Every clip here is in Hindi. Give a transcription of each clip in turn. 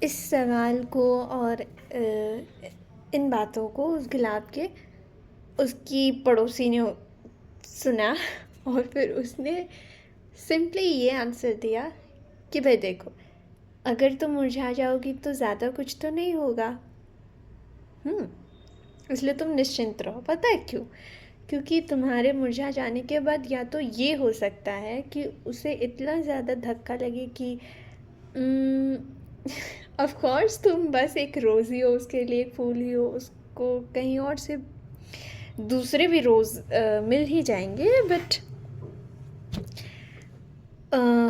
इस सवाल को और इन बातों को उस गुलाब के उसकी पड़ोसी ने सुना और फिर उसने सिंपली ये आंसर दिया कि भाई देखो, अगर तुम मुरझा जाओगी तो ज़्यादा कुछ तो नहीं होगा। इसलिए तुम निश्चिंत रहो। पता है क्यों? क्योंकि तुम्हारे मुरझा जाने के बाद या तो ये हो सकता है कि उसे इतना ज़्यादा धक्का लगे कि ऑफ कोर्स तुम बस एक रोज़ ही हो उसके लिए, एक फूल ही हो, उसको कहीं और से दूसरे भी रोज़ मिल ही जाएंगे। बट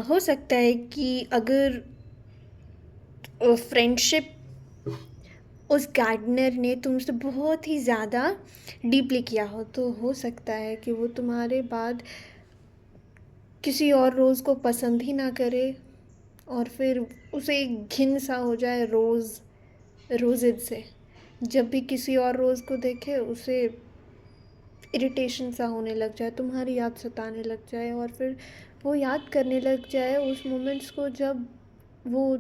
हो सकता है कि अगर फ्रेंडशिप उस गार्डनर ने तुमसे बहुत ही ज़्यादा डीपली किया हो सकता है कि वो तुम्हारे बाद किसी और रोज़ को पसंद ही ना करे और फिर उसे एक घिन सा हो जाए रोज़ से। जब भी किसी और रोज़ को देखे उसे इरिटेशन सा होने लग जाए, तुम्हारी याद सताने लग जाए और फिर वो याद करने लग जाए उस मोमेंट्स को जब वो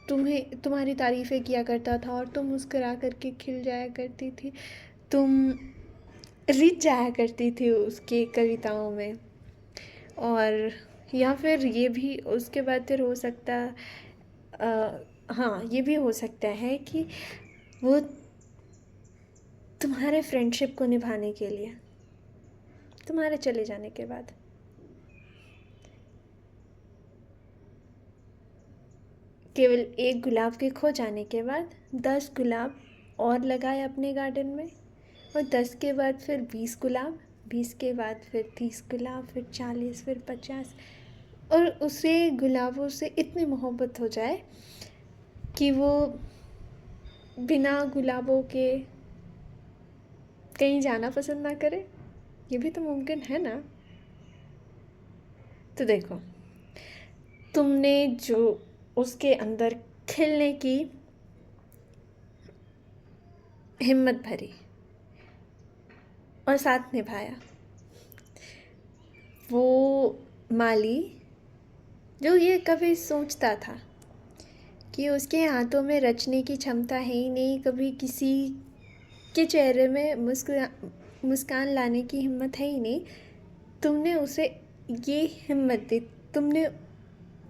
तुम्हारी तारीफ़ें किया करता था और तुम मुस्कुरा करके खिल जाया करती थी, तुम रिझ जाया करती थी उसकी कविताओं में। और या फिर ये भी उसके बाद फिर हो सकता हाँ, ये भी हो सकता है कि वो तुम्हारे फ्रेंडशिप को निभाने के लिए तुम्हारे चले जाने के बाद केवल एक गुलाब के खो जाने के बाद 10 गुलाब और लगाए अपने गार्डन में, और 10 के बाद फिर 20 गुलाब, 20 के बाद फिर 30 गुलाब, फिर 40, फिर 50, और उसे गुलाबों से इतनी मोहब्बत हो जाए कि वो बिना गुलाबों के कहीं जाना पसंद ना करे। ये भी तो मुमकिन है ना? तो देखो, तुमने जो उसके अंदर खिलने की हिम्मत भरी और साथ निभाया, वो माली जो ये कभी सोचता था कि उसके हाथों में रचने की क्षमता है ही नहीं, कभी किसी के चेहरे में मुस्कान लाने की हिम्मत है ही नहीं, तुमने उसे ये हिम्मत दी। तुमने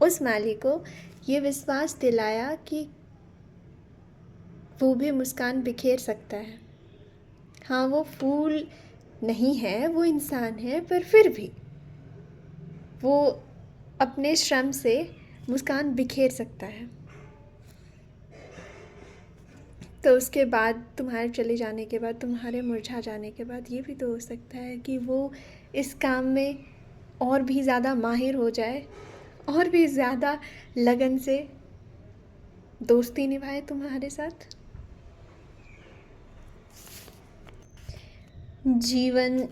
उस माली को ये विश्वास दिलाया कि वो भी मुस्कान बिखेर सकता है। हाँ, वो फूल नहीं है, वो इंसान है, पर फिर भी वो अपने श्रम से मुस्कान बिखेर सकता है। तो उसके बाद तुम्हारे चले जाने के बाद, तुम्हारे मुरझा जाने के बाद ये भी तो हो सकता है कि वो इस काम में और भी ज़्यादा माहिर हो जाए, और भी ज़्यादा लगन से दोस्ती निभाए तुम्हारे साथ। जीवन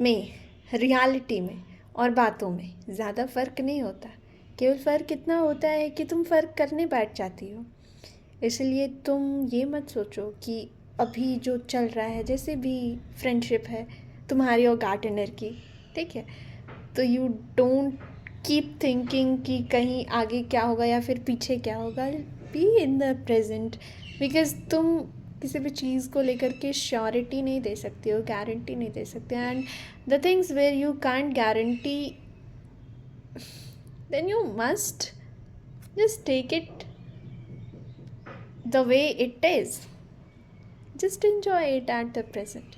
में, रियलिटी में और बातों में ज़्यादा फ़र्क नहीं होता। केवल फ़र्क इतना होता है कि तुम फ़र्क करने बैठ जाती हो। इसलिए तुम ये मत सोचो कि अभी जो चल रहा है, जैसे भी फ्रेंडशिप है तुम्हारी और गार्डनर की, ठीक है, तो यू डोंट कीप थिंकिंग कि कहीं आगे क्या होगा या फिर पीछे क्या होगा। Be in the present, because तुम किसी भी चीज़ को लेकर के श्योरिटी नहीं दे सकते हो, गारंटी नहीं दे सकते। And the things where you can't guarantee, then you must just take it the way it is. Just enjoy it at the present.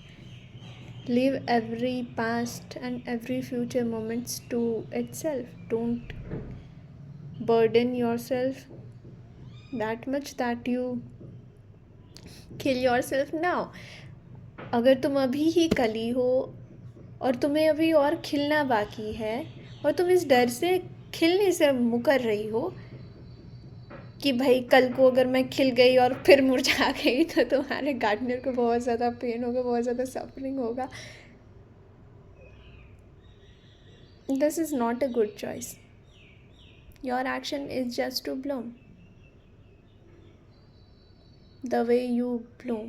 Live every past and every future moments to itself. Don't burden yourself that much that you kill yourself now. अगर तुम अभी ही कली हो और तुम्हें अभी और खिलना बाकी है, और तुम इस डर से खिलने से मुकर रही हो कि भाई कल को अगर मैं खिल गई और फिर मुरझा गई तो तुम्हारे गार्डनर को बहुत ज़्यादा पेन होगा, बहुत ज़्यादा सफरिंग होगा, this is not a good choice. Your action is just to bloom the way you bloom.